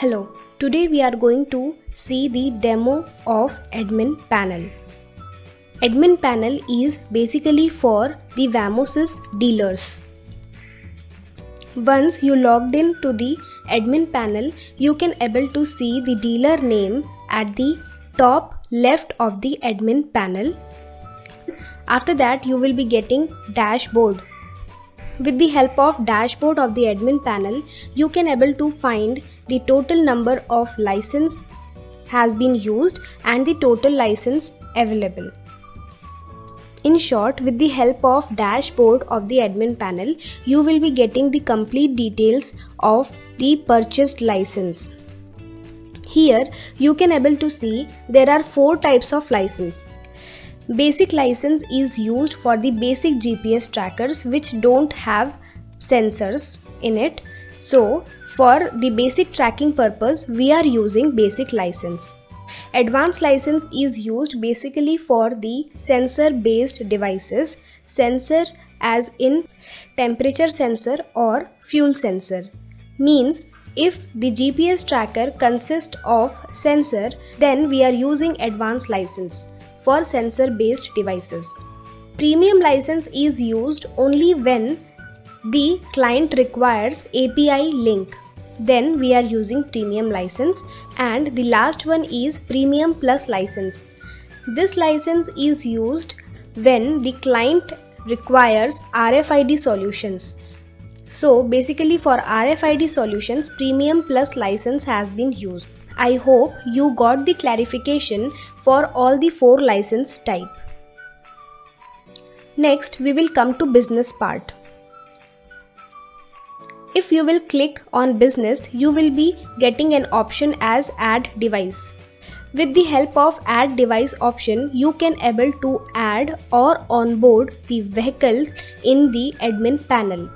Hello, today we are going to see the demo of admin panel. Admin panel is basically for the Vamosys dealers. Once you logged in to the admin panel, you can able to see the dealer name at the top left of the admin panel. After that, you will be getting dashboard. With the help of dashboard of the admin panel, you can able to find the total number of license has been used and the total license available. In short, with the help of dashboard of the admin panel, you will be getting the complete details of the purchased license. Here, you can able to see there are 4 types of license. Basic license is used for the basic GPS trackers which don't have sensors in it. So, for the basic tracking purpose, we are using basic license. Advanced license is used basically for the sensor based devices, sensor as in temperature sensor or fuel sensor. Means if the GPS tracker consists of sensor, then we are using advanced license for sensor based devices. Premium license is used only when the client requires API link. Then we are using premium license, and the last one is premium plus license. This license is used when the client requires RFID solutions. So basically for RFID solutions, premium plus license has been used. I hope you got the clarification for all the 4 license type. Next, we will come to business part. If you will click on business, you will be getting an option as add device. With the help of add device option, you can able to add or onboard the vehicles in the admin panel.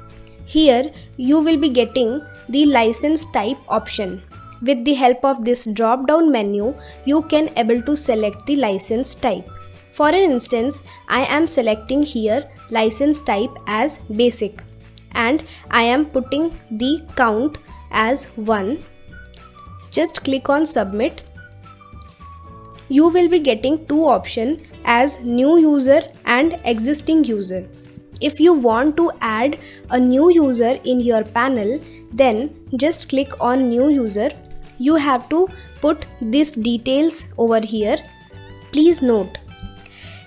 Here, you will be getting the license type option. With the help of this drop down menu, you can able to select the license type. For an instance, I am selecting here license type as basic and I am putting the count as 1. Just click on submit. You will be getting 2 options as new user and existing user. If you want to add a new user in your panel, then just click on new user. You have to put these details over here. Please note,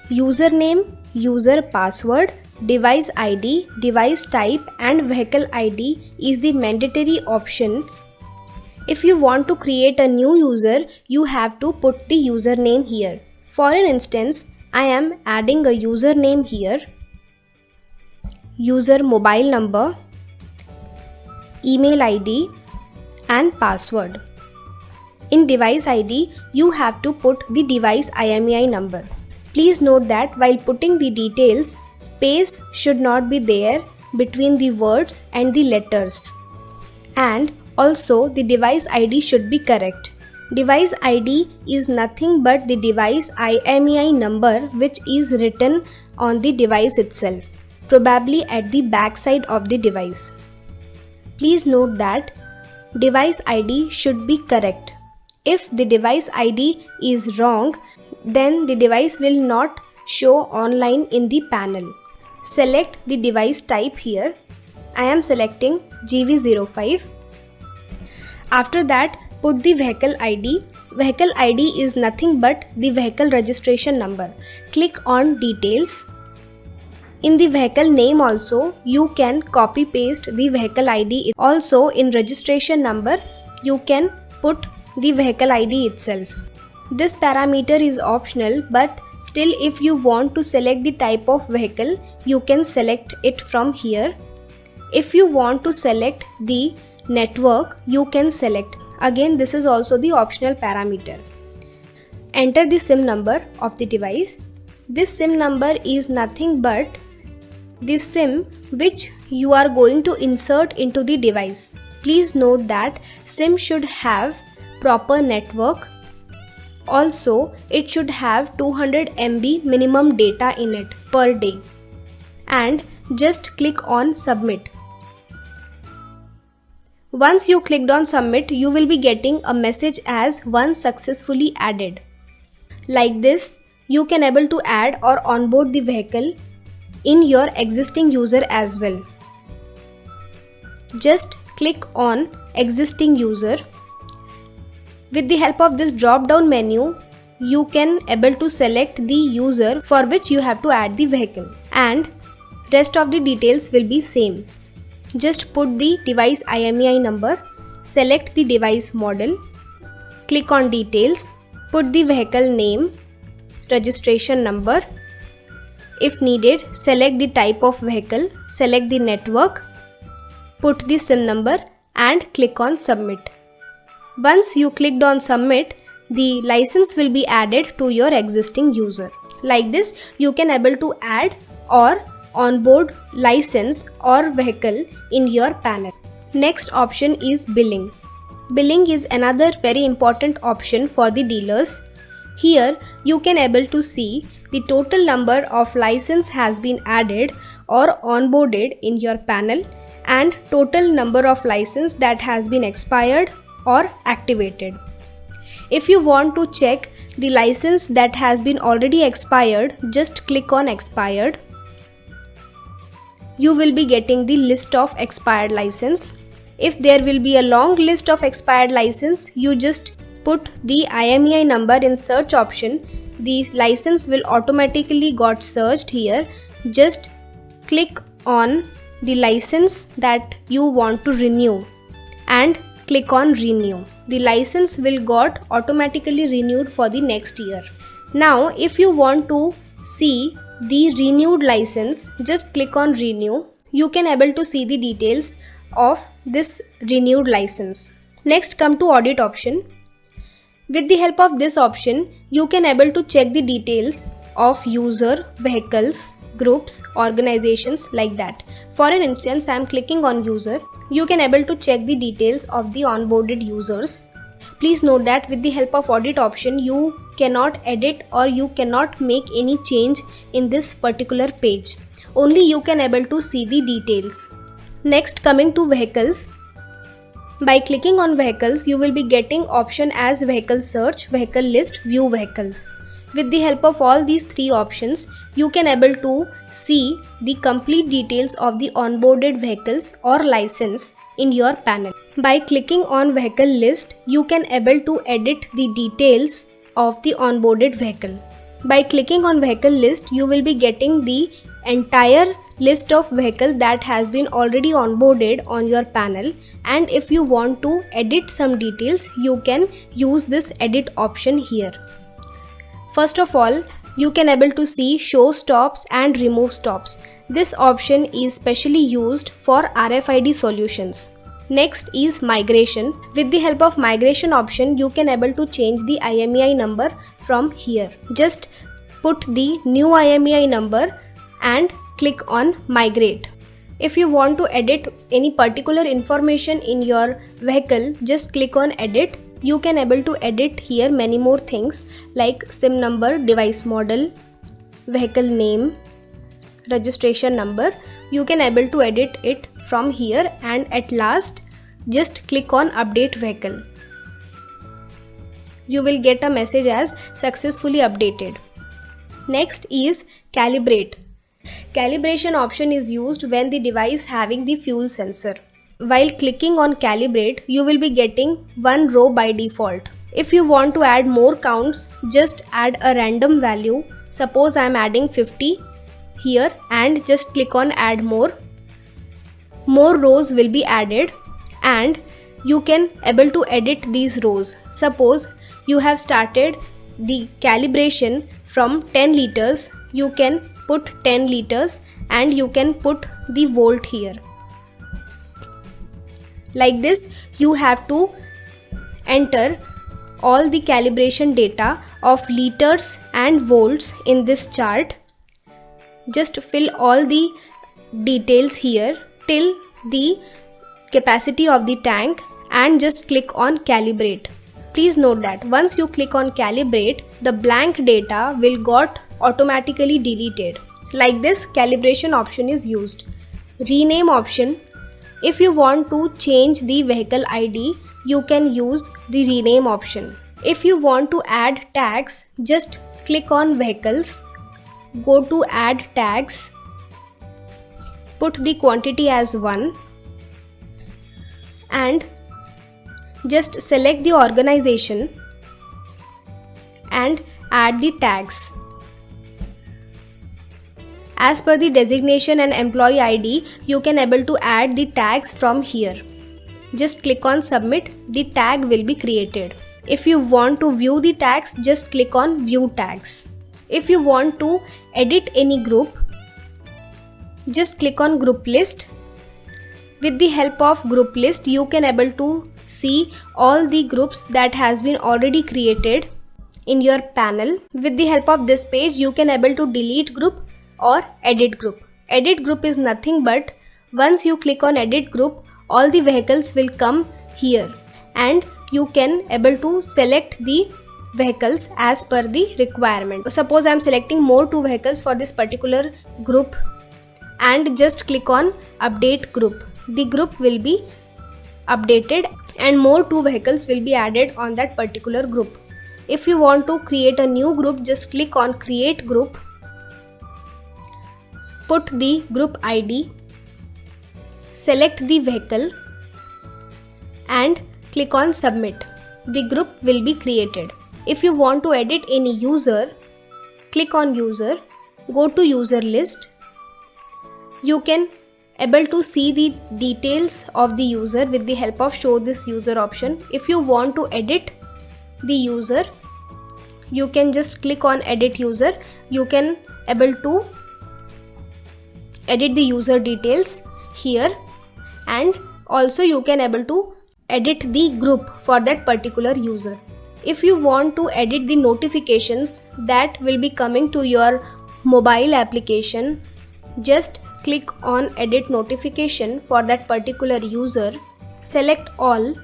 username, user password, device ID, device type and vehicle ID is the mandatory option. If you want to create a new user, you have to put the username here. For an instance, I am adding a username here, user mobile number, email ID and password. In device ID, you have to put the device IMEI number. Please note that while putting the details, space should not be there between the words and the letters. And also the device ID should be correct. Device ID is nothing but the device IMEI number which is written on the device itself, probably at the back side of the device. Please note that device ID should be correct. If the device ID is wrong, then the device will not show online in the panel. Select the device type here. I am selecting GV05. After that, put the vehicle ID. Vehicle ID is nothing but the vehicle registration number. Click on details. In the vehicle name also, you can copy paste the vehicle ID. Also in registration number, you can put the vehicle ID itself. This parameter is optional, but still if you want to select the type of vehicle, you can select it from here. If you want to select the network, you can select. Again, this is also the optional parameter. Enter the SIM number of the device. This SIM number is nothing but the SIM which you are going to insert into the device. Please note that SIM should have proper network. Also, it should have 200 MB minimum data in it per day. And just click on submit. Once you clicked on submit, you will be getting a message as one successfully added. Like this, you can able to add or onboard the vehicle in your existing user as well. Just click on existing user. With the help of this drop down menu, you can able to select the user for which you have to add the vehicle, and rest of the details will be same. Just put the device IMEI number, select the device model, click on details, put the vehicle name, registration number. If needed, select the type of vehicle, select the network, put the SIM number and click on submit. Once you clicked on submit, the license will be added to your existing user. Like this, you can able to add or onboard license or vehicle in your panel. Next option is billing. Billing is another very important option for the dealers. Here you can able to see the total number of license has been added or onboarded in your panel and total number of license that has been expired or activated. If you want to check the license that has been already expired, just click on expired. You will be getting the list of expired license. If there will be a long list of expired license, you just put the IMEI number in search option. The license will automatically got searched here. Just click on the license that you want to renew and click on renew. The license will got automatically renewed for the next year. Now if you want to see the renewed license, just click on renew. You can able to see the details of this renewed license. Next, come to audit option. With the help of this option, you can able to check the details of user, vehicles, groups, organizations, like that. For an instance, I am clicking on user. You can able to check the details of the onboarded users. Please note that with the help of audit option, you cannot edit or you cannot make any change in this particular page. Only you can able to see the details. Next, coming to vehicles. By clicking on vehicles, you will be getting option as vehicle search, vehicle list, view vehicles. With the help of all these three options, you can able to see the complete details of the onboarded vehicles or license in your panel. By clicking on vehicle list, you can able to edit the details of the onboarded vehicle. By clicking on vehicle list, you will be getting the entire list of vehicle that has been already onboarded on your panel, and if you want to edit some details, you can use this edit option here. First of all, you can able to see show stops and remove stops. This option is specially used for RFID solutions. Next is migration. With the help of migration option, you can able to change the IMEI number from here. Just put the new IMEI number and click on migrate. If you want to edit any particular information in your vehicle, just click on edit. You can able to edit here many more things like SIM number, device model, vehicle name, registration number. You can able to edit it from here, and at last just click on update vehicle. You will get a message as successfully updated. Next is calibrate. Calibration option is used when the device having the fuel sensor. While clicking on calibrate, you will be getting one row by default. If you want to add more counts, just add a random value. Suppose I am adding 50 here and just click on add more. More rows will be added and you can able to edit these rows. Suppose you have started the calibration from 10 liters, you can put 10 liters and you can put the volt here. Like this, you have to enter all the calibration data of liters and volts in this chart. Just fill all the details here till the capacity of the tank and just click on calibrate. Please note that once you click on calibrate, the blank data will got automatically deleted. Like this, calibration option is used. Rename option. If you want to change the vehicle ID, you can use the rename option. If you want to add tags, just click on vehicles, go to add tags, put the quantity as 1 and just select the organization and add the tags. As per the designation and employee ID, you can able to add the tags from here. Just click on submit, the tag will be created. If you want to view the tags, just click on view tags. If you want to edit any group, just click on group list. With the help of group list, you can able to see all the groups that has been already created in your panel. With the help of this page, you can able to delete group or edit group. Edit group is nothing but once you click on edit group, all the vehicles will come here and you can able to select the vehicles as per the requirement. Suppose I am selecting more 2 vehicles for this particular group and just click on update group. The group will be updated and more 2 vehicles will be added on that particular group. If you want to create a new group, just click on create group. Put the group ID, select the vehicle and click on submit. The group will be created. If you want to edit any user, click on user, go to user list. You can able to see the details of the user with the help of show this user option. If you want to edit the user, you can just click on edit user. You can able to edit the user details here and also you can able to edit the group for that particular user. If you want to edit the notifications that will be coming to your mobile application, just click on edit notification for that particular user, select all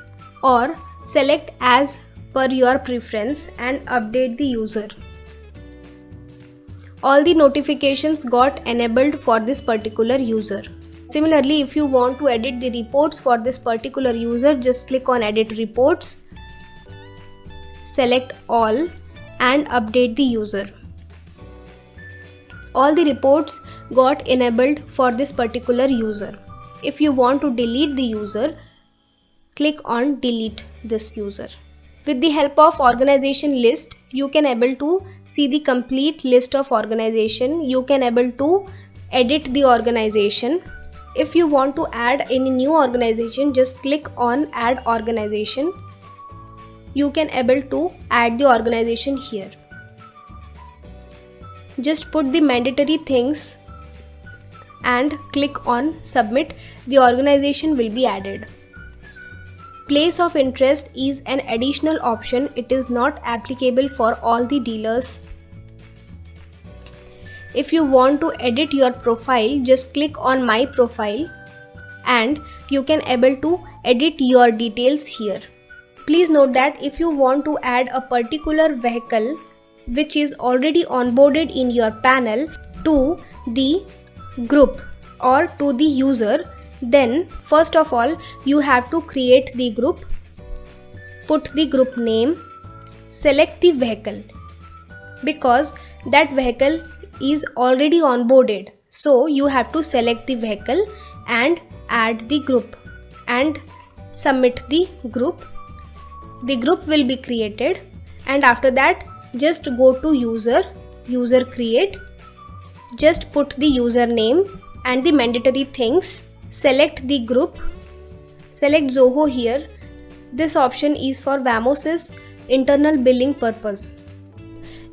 or select as per your preference and update the user. All the notifications got enabled for this particular user. Similarly, if you want to edit the reports for this particular user, just click on edit reports, select all and update the user. All the reports got enabled for this particular user. If you want to delete the user, click on delete this user. With the help of organization list, you can able to see the complete list of organization. You can able to edit the organization. If you want to add any new organization, just click on add organization. You can able to add the organization here. Just put the mandatory things and click on submit. The organization will be added. Place of interest is an additional option. It is not applicable for all the dealers. If you want to edit your profile, just click on my profile and you can able to edit your details here. Please note that if you want to add a particular vehicle which is already onboarded in your panel to the group or to the user, then first of all you have to create the group, put the group name, select the vehicle because that vehicle is already onboarded. So you have to select the vehicle and add the group and submit the group. The group will be created and after that just go to user create, just put the username and the mandatory things, select the group, select Zoho here. This option is for Vamos's internal billing purpose.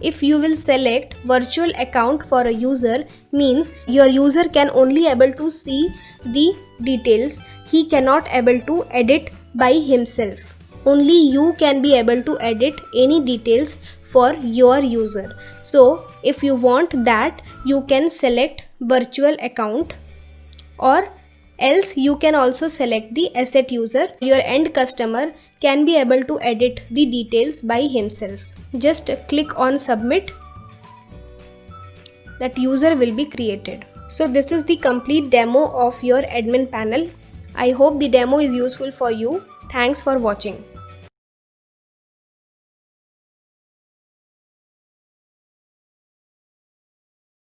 If you will select virtual account for a user, means your user can only able to see the details. He cannot able to edit by himself. Only you can be able to edit any details for your user. So if you want that, you can select virtual account or else you can also select the asset user. Your end customer can be able to edit the details by himself. Just click on submit. That user will be created. So this is the complete demo of your admin panel. I hope the demo is useful for you. Thanks for watching.